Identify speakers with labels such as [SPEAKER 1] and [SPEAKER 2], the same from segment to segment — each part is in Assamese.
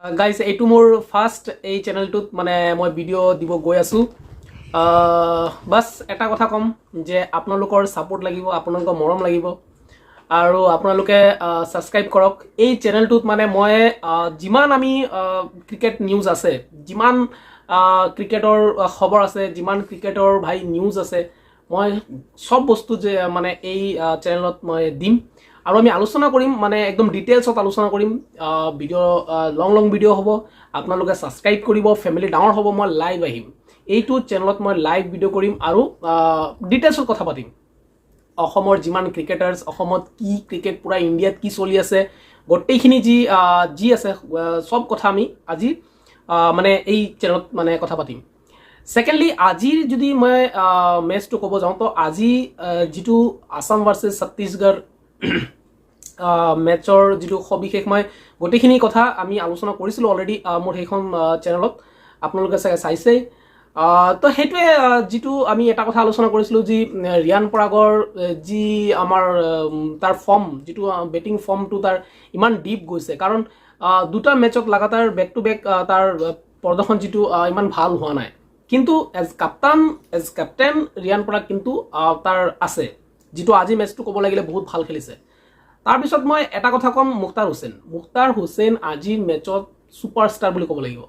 [SPEAKER 1] গাইজ এইটো মোৰ ফাৰ্ষ্ট এই চেনেলটোত মানে মই ভিডিঅ' দিব গৈ আছোঁ। বাছ এটা কথা ক'ম যে আপোনালোকৰ ছাপোৰ্ট লাগিব, আপোনালোকৰ মৰম লাগিব আৰু আপোনালোকে ছাবস্ক্ৰাইব কৰক। এই চেনেলটোত মানে মই যিমান আমি ক্ৰিকেট নিউজ আছে, যিমান ক্ৰিকেটৰ খবৰ আছে, যিমান ক্ৰিকেটৰ নিউজ আছে, মই চব বস্তু যে মানে এই চেনেলত মই দিম আৰু আমি আলোচনা কৰিম, মানে একদম ডিটেইলছত আলোচনা কৰিম। ভিডিঅ' লং ভিডিঅ' হ'ব, আপোনালোকে ছাবস্ক্ৰাইব কৰিব, ফেমিলি ডাঙৰ হ'ব, মই লাইভ আহিম এইটো চেনেলত, মই লাইভ ভিডিঅ' কৰিম আৰু ডিটেইলছত কথা পাতিম। অসমৰ যিমান ক্ৰিকেটাৰ্ছ, অসমত কি ক্ৰিকেট, পূৰা ইণ্ডিয়াত কি চলি আছে, গোটেইখিনি যি আছে চব কথা আমি আজি মানে এই চেনেলত মানে কথা পাতিম। ছেকেণ্ডলি, আজিৰ যদি মই মেচটো ক'ব যাওঁ তো আজি যিটো আছাম ভাৰ্চেছ ছত্তীশগড় মেটছৰ যিটো সবিশেষ মই গোটেইখিনি কথা আমি আলোচনা কৰিছিলোঁ অলৰেডি মোৰ সেইখন চেনেলত, আপোনালোকে চাগে চাইছেই। তো সেইটোৱে যিটো আমি এটা কথা আলোচনা কৰিছিলোঁ, যি ৰিয়ান পৰাগৰ যি আমাৰ তাৰ ফৰ্ম, যিটো বেটিং ফৰ্মটো তাৰ ইমান ডিপ গৈছে, কাৰণ দুটা মেটছত লাগাতাৰ বেক টু বেক তাৰ প্ৰদৰ্শন যিটো ইমান ভাল হোৱা নাই, কিন্তু এজ কেপ্টেইন ৰিয়ান পৰাগ কিন্তু তাৰ আছে, যিটো আজি মেচটো ক'ব লাগিলে বহুত ভাল খেলিছে। তাৰপিছত মই এটা কথা ক'ম, মুখতাৰ হুছেইন আজিৰ মেচত ছুপাৰষ্টাৰ বুলি ক'ব লাগিব।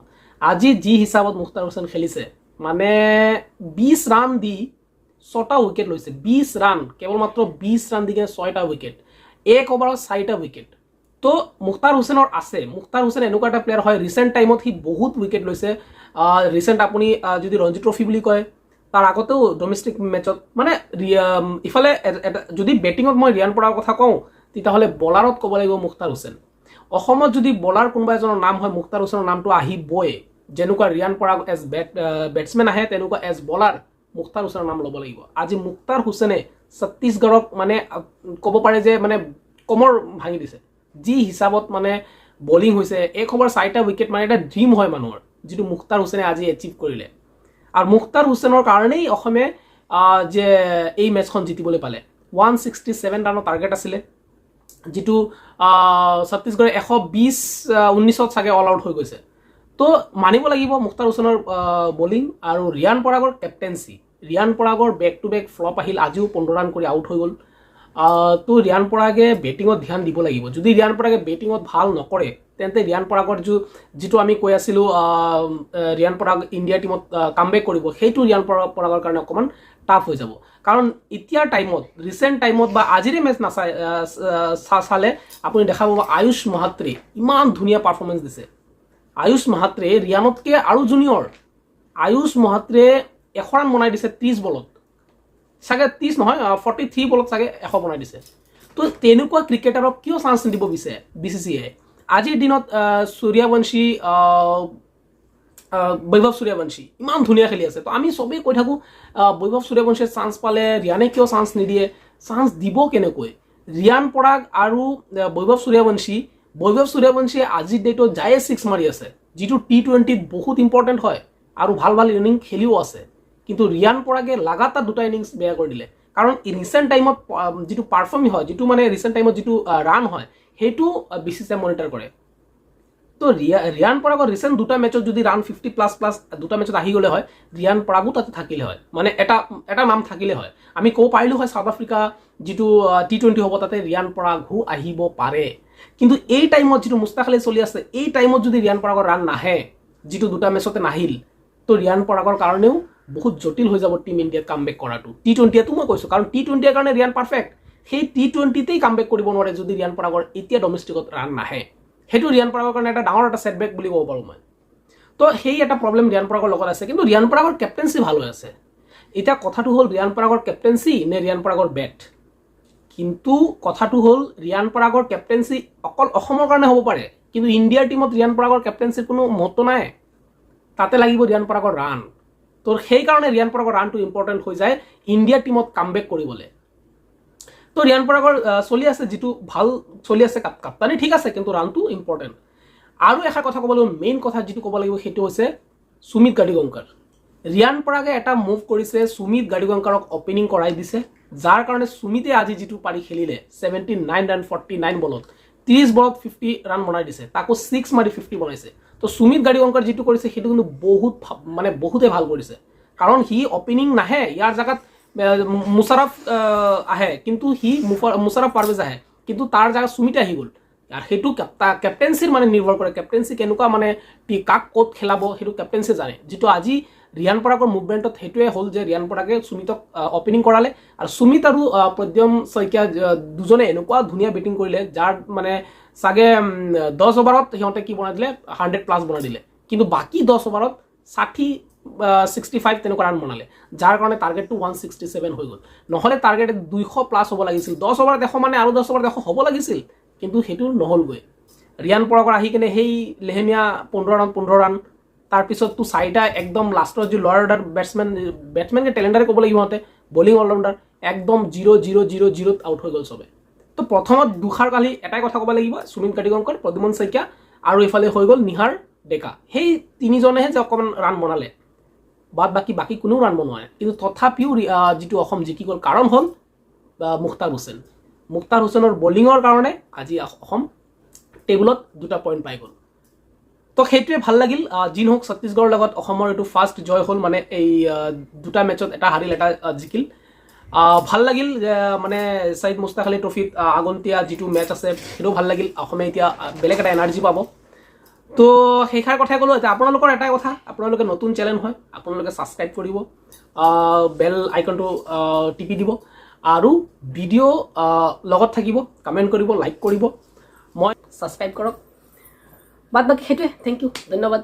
[SPEAKER 1] আজি যি হিচাপত মুখতাৰ হুছেইন খেলিছে, মানে 20 ৰান দি 6টা উইকেট লৈছে। 20 ৰান, কেৱল মাত্ৰ 20 ৰান দি কিনে 6টা উইকেট, 1 অভাৰত 4টা উইকেট। তো মুখতাৰ হুছেইনৰ আছে, মুখতাৰ হুছেইন এনেকুৱা এটা প্লেয়াৰ হয়, ৰিচেণ্ট টাইমত সি বহুত উইকেট লৈছে। ৰিচেণ্ট আপুনি যদি ৰঞ্জী ট্ৰফি বুলি কয়, তাৰ আগতেও ডমেষ্টিক মেচত, মানে ইফালে যদি বেটিঙত মই ৰিয়ান পৰাগৰ কথা কওঁ, তেতিয়াহ'লে বলাৰত ক'ব লাগিব মুখতাৰ হুছেইন। অসমত যদি বলাৰ কোনোবা এজনৰ নাম হয়, মুখতাৰ হুছেইনৰ নামটো আহিবই। যেনেকুৱা ৰিয়ান পৰাগ এজ বেটছমেন আহে, তেনেকুৱা এজ বলাৰ মুখতাৰ হুছেইনৰ নাম ল'ব লাগিব। আজি মুখতাৰ হুছেইনে ছত্তীশগড়ক মানে ক'ব পাৰে যে মানে কমৰ ভাঙি দিছে। যি হিচাপত মানে বলিং হৈছে, 1 অভাৰ 4টা উইকেট, মানে এটা ড্ৰিম হয় মানুহৰ, যিটো মুখতাৰ হুছেইনে আজি এচিভ কৰিলে। আৰু মুখতাৰ হুছেইনৰ কাৰণেই অসমে যে এই মেচখন জিকিবলৈ পালে। 167 ৰানৰ টাৰ্গেট আছিলে, যিটো ছত্তীশগড়ে 120-19ত চাগে অল আউট হৈ গৈছে। তো মানিব লাগিব মুখতাৰ হুছেইনৰ বলিং আৰু ৰিয়ান পৰাগৰ কেপ্টেঞ্চি। ৰিয়ান পৰাগৰ বেক টু বেক ফ্লপ আহিল, আজিও 15 ৰান কৰি আউট হৈ গ'ল। তো ৰিয়ান পৰাগে বেটিঙত ধ্যান দিব লাগিব। যদি ৰিয়ান পৰাগে বেটিঙত ভাল নকৰে, তেন্তে ৰিয়ান পৰাগৰ যিটো আমি কৈ আছিলোঁ ৰিয়ান পৰাগ ইণ্ডিয়া টীমত কামবেক কৰিব, সেইটো ৰিয়ান পৰাগৰ কাৰণে অকণমান টাফ হৈ যাব। কাৰণ এতিয়াৰ টাইমত, ৰিচেণ্ট টাইমত বা আজিৰে মেচ চালে আপুনি দেখা পাব আয়ুষ মহাত্ৰে ইমান ধুনীয়া পাৰফৰ্মেঞ্চ দিছে। আয়ুষ মহাত্ৰে ৰিয়ানতকৈ আৰু জুনিয়ৰ। আয়ুষ মহাত্ৰে 100 ৰান বনাই দিছে 30 বলত, চাগে 30 নহয় 43 বলত চাগে 100 বনাই দিছে। তো তেনেকুৱা ক্ৰিকেটাৰক কিয় চান্স নিদিব BCCAই? আজিৰ দিনত বৈভৱ সূৰ্যবংশী ইমান ধুনীয়া খেলি আছে। তো আমি চবেই কৈ থাকোঁ বৈভৱ সূৰ্যবংশীয়ে চান্স পালে, ৰিয়ানে কিয় চান্স নিদিয়ে? চান্স দিব কেনেকৈ? ৰিয়ান পৰাগ আৰু বৈভৱ সূৰ্যবংশীয়ে আজিৰ ডেটত যায়ে 6 মাৰি আছে, যিটো T20ত বহুত ইম্পৰ্টেণ্ট হয় আৰু ভাল ইনিং খেলিও আছে। কিন্তু ৰিয়ান পৰাগে লাগাতাৰ 2টা ইনিংছ বেয়া কৰি দিলে, কাৰণ ৰিচেণ্ট টাইমত যিটো পাৰফৰ্ম হয়, যিটো মানে ৰিচেণ্ট টাইমত যিটো ৰান হয়, সেইটো BCCAই মনিটৰ কৰে। তো ৰিয়ান পৰাগৰ ৰিচেণ্ট 2টা মেচত যদি ৰান 50+ 2টা মেচত আহি গ'লে হয়, ৰিয়ান পৰাগো তাতে থাকিলে হয়, মানে এটা নাম থাকিলে হয়। আমি ক'ব পাৰিলোঁ হয় চাউথ আফ্ৰিকা যিটো T20 হ'ব, তাতে ৰিয়ান পৰাগো আহিব পাৰে। কিন্তু এই টাইমত যিটো মুস্তাক আলী চলি আছে, এই টাইমত যদি ৰিয়ান পৰাগৰ ৰান নাহে, যিটো 2টা মেচতে নাহিল, তো ৰিয়ান পৰাগৰ কাৰণেও বহুত জটিল হৈ যাব টিম ইণ্ডিয়াত কামবেক কৰাটো। T20তো মই কৈছোঁ, কাৰণ T20ৰ কাৰণে ৰিয়ান পাৰফেক্ট। সেই T20তেই কামবেক কৰিব নোৱাৰে যদি ৰিয়ান পৰাগৰ এতিয়া ডমেষ্টিকত ৰান নাহে। সেইটো ৰিয়ান পৰাগৰ কাৰণে এটা ডাঙৰ এটা ছেটবেক বুলি ক'ব পাৰোঁ মই। তো সেই এটা প্ৰব্লেম ৰিয়ান পৰাগৰ লগত আছে, কিন্তু ৰিয়ান পৰাগৰ কেপ্টেঞ্চি ভাল হৈ আছে। এতিয়া কথাটো হ'ল ৰিয়ান পৰাগৰ কেপ্টেঞ্চি নে ৰিয়ান পৰাগৰ বেট? কিন্তু কথাটো হ'ল ৰিয়ান পৰাগৰ কেপ্টেঞ্চি অকল অসমৰ কাৰণে হ'ব পাৰে, কিন্তু ইণ্ডিয়াৰ টীমত ৰিয়ান পৰাগৰ কেপ্টেঞ্চিৰ কোনো মহত্ব নাই। তাতে লাগিব ৰিয়ান পৰাগৰ ৰান। তো সেইকাৰণে ৰিয়ান পৰাগৰ ৰানটো ইম্পৰ্টেণ্ট হৈ যায় ইণ্ডিয়াৰ টীমত কামবেক কৰিবলৈ। তো ৰিয়ান পৰাগৰ চলি আছে, যিটো ভাল চলি আছে, কাপ্তানি ঠিক আছে, কিন্তু ৰানটো ইম্পৰ্টেণ্ট। আৰু এষাৰ কথা ক'ব লাগিব, মেইন কথা যিটো ক'ব লাগিব সেইটো হৈছে সুমিত গাদিগঙ্কাৰ। ৰিয়ান পৰাগে এটা মুভ কৰিছে, সুমিত গাদিগঙ্কাৰক অপেনিং কৰাই দিছে, যাৰ কাৰণে সুমিতে আজি যিটো পাৰি খেলিলে 79 ৰান 49 বলত, 30 বলত 50 ৰান বনাই দিছে, তাকো 6 মাৰি 50 বনাইছে। তো সুমিত গাড়ীকংকৰ যিটো কৰিছে সেইটো কিন্তু বহুতে ভাল কৰিছে, কাৰণ সি অপেনিং নাহে, ইয়াৰ জেগাত মুছাৰফ আহে, কিন্তু সি মুছাৰফ পাৰভেজ আহে, কিন্তু তাৰ জেগাত সুমিতে আহি গ'ল। আৰু সেইটো কেপ্টেঞ্চিৰ মানে নিৰ্ভৰ কৰে, কেপ্টেঞ্চি কেনেকুৱা মানে কাক ক'ত খেলাব সেইটো কেপ্টেঞ্চি জানে। যিটো আজি ৰিয়ান পৰাগৰ মুভমেণ্টত সেইটোৱে হ'ল যে ৰিয়ান পৰাগে সুমিতক অপেনিং কৰালে, আৰু সুমিত আৰু প্ৰদ্যম শইকীয়া দুজনে এনেকুৱা ধুনীয়া বেটিং কৰিলে, যাৰ মানে চাগে 10 অভাৰত সিহঁতে কি বনাই দিলে 100+ বনাই দিলে, কিন্তু বাকী 10 অভাৰত 65 তেনেকুৱা ৰান বনালে, যাৰ কাৰণে টাৰ্গেটটো 167 হৈ গ'ল। নহ'লে টাৰ্গেট 200+ হ'ব লাগিছিল, 10 অভাৰত 100 মানে আৰু 10 অভাৰত 100 হ'ব লাগিছিল, কিন্তু সেইটো নহ'লগৈ। ৰিয়ান পৰাগৰ আহি কিনে সেই লেহেমীয়া 15 ৰান, তাৰপিছততো 4টা একদম লাষ্টৰ যি লৱাৰ অৰ্ডাৰ বেটছমেনকে টেলেণ্টাৰে ক'ব লাগিব, সিহঁতে বলিং অলৰাউণ্ডাৰ একদম 0-0-0-0 আউট হৈ গ'ল চবে। তো প্ৰথমত দুখাৰ কালি এটাই কথা ক'ব লাগিব, সুমিত গাড়ীকংকৰ, প্ৰদ্যুমন শইকীয়া আৰু এইফালে হৈ গ'ল নিহাৰ ডেকা, সেই তিনিজনেহে যে অকণমান ৰান বনালে, বাকী কোনেও ৰান বনোৱায়। কিন্তু তথাপিও যিটো অসম জিকি গ'ল কাৰণ হ'ল মুখতাৰ হুছেইনৰ বলিঙৰ কাৰণে আজি অসম টেবুলত 2টা পইণ্ট পাই গ'ল। তো সেইটোৱে ভাল লাগিল। যি নহওক ছত্তীশগড়ৰ লগত অসমৰ এইটো ফাৰ্ষ্ট জয় হ'ল, মানে এই 2টা মেটচত এটা হাৰিল এটা জিকিল। ভাল লাগিল যে মানে ছাইদ মুস্তাক আলী ট্ৰফিত আগন্তীয়া যিটো মেটচ আছে সেইটো ভাল লাগিল, অসমে এতিয়া বেলেগ এটা এনাৰ্জি পাব। তো সেইষাৰ কথাই ক'লোঁ। এতিয়া আপোনালোকৰ এটাই কথা, আপোনালোকে নতুন চেনেল হয়, আপোনালোকে ছাবস্ক্ৰাইব কৰিব, বেল আইকনটো টিপি দিব, আৰু ভিডিঅ' লগত থাকিব, কমেণ্ট কৰিব, লাইক কৰিব, মই ছাবস্ক্ৰাইব কৰক। বাকী সেইটোৱে, থেংক ইউ, ধন্যবাদ।